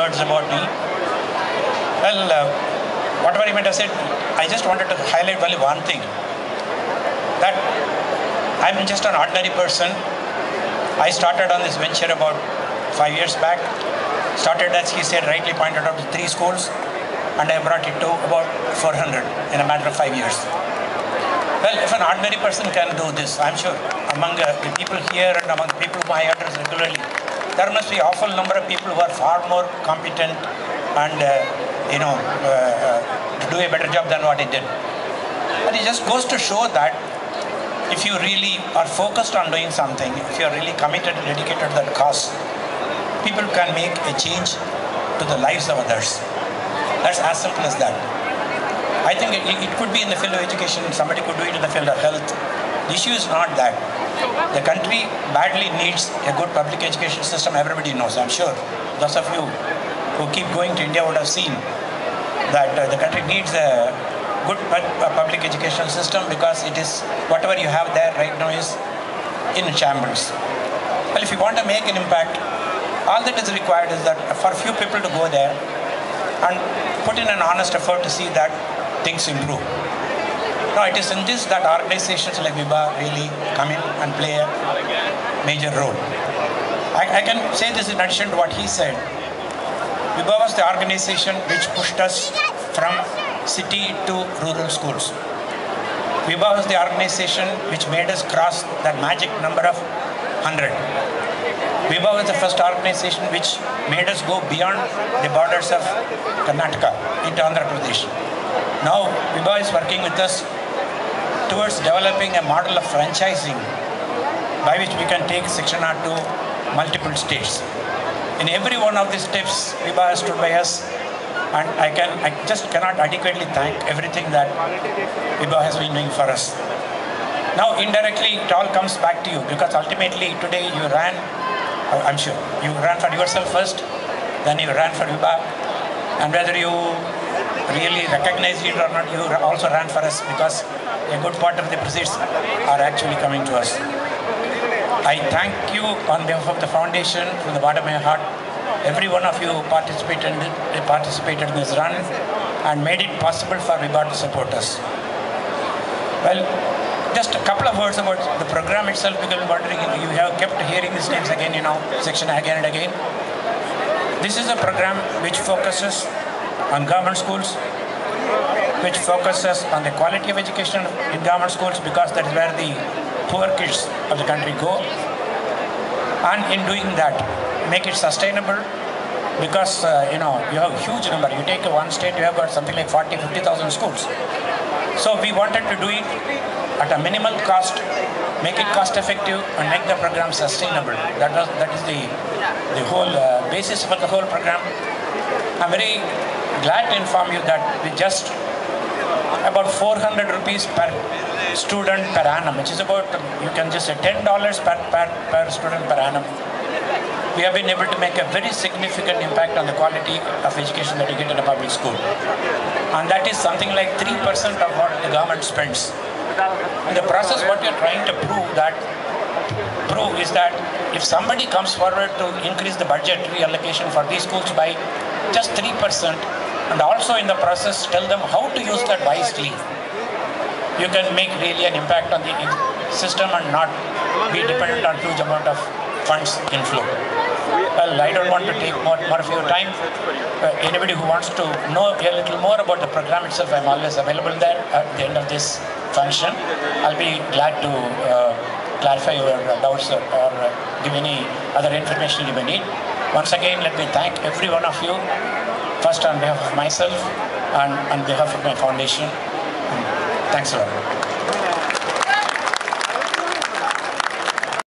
words about me. Well, whatever he might have said, I just wanted to highlight only one thing. That I'm just an ordinary person. I started on this venture about 5 years back. Started, as he said, rightly pointed out, to 3 schools, and I brought it to about 400 in a matter of 5 years. Well, if an ordinary person can do this, I'm sure among the people here and among the people whom I address regularly, there must be an awful number of people who are far more competent and to do a better job than what he did. And it just goes to show that if you really are focused on doing something, if you are really committed and dedicated to that cause, people can make a change to the lives of others. That's as simple as that. I think it could be in the field of education, somebody could do it in the field of health. The issue is not that. The country badly needs a good public education system, everybody knows, I'm sure. Those of you who keep going to India would have seen that the country needs a good public education system, because it is, whatever you have there right now is in shambles. Well, if you want to make an impact, all that is required is that for a few people to go there and put in an honest effort to see that things improve. Now, it is in this that organizations like Vibha really come in and play a major role. I can say this in addition to what he said. Vibha was the organization which pushed us from city to rural schools. Vibha was the organization which made us cross that magic number of 100. Vibha was the first organization which made us go beyond the borders of Karnataka into Andhra Pradesh. Now, Vibha is working with us towards developing a model of franchising by which we can take Sikshana to multiple states. In every one of these steps, Vibha has stood by us, and I just cannot adequately thank everything that Vibha has been doing for us. Now, indirectly, it all comes back to you, because ultimately today you ran, I'm sure, you ran for yourself first, then you ran for Vibha, and whether you really recognized it or not, you also ran for us, because a good part of the proceeds are actually coming to us. I thank you on behalf of the foundation from the bottom of my heart. Every one of you participated in this run and made it possible for Vibha to support us. Well, just a couple of words about the program itself, because I'm wondering, you have kept hearing these names again, Sikshana again and again. This is a program which focuses on government schools, which focuses on the quality of education in government schools, because that is where the poor kids of the country go. And in doing that, make it sustainable, because you have a huge number. You take one state, you have got something like 40,000-50,000 schools. So we wanted to do it at a minimal cost, make it cost effective, and make the program sustainable. That is the whole basis for the whole program. I'm very glad to inform you that with just about 400 rupees per student per annum, which is about, you can just say $10 per student per annum, we have been able to make a very significant impact on the quality of education that you get in a public school. And that is something like 3% of what the government spends. In the process, what we are trying to prove is that if somebody comes forward to increase the budgetary allocation for these schools by just 3%, and also in the process tell them how to use that wisely, you can make really an impact on the system and not be dependent on huge amount of funds inflow. Well, I don't want to take more of your time. Anybody who wants to know a little more about the program itself, I'm always available there at the end of this function. I'll be glad to clarify your doubts or give any other information you may need. Once again, let me thank every one of you, first on behalf of myself and on behalf of my foundation. Thanks a lot.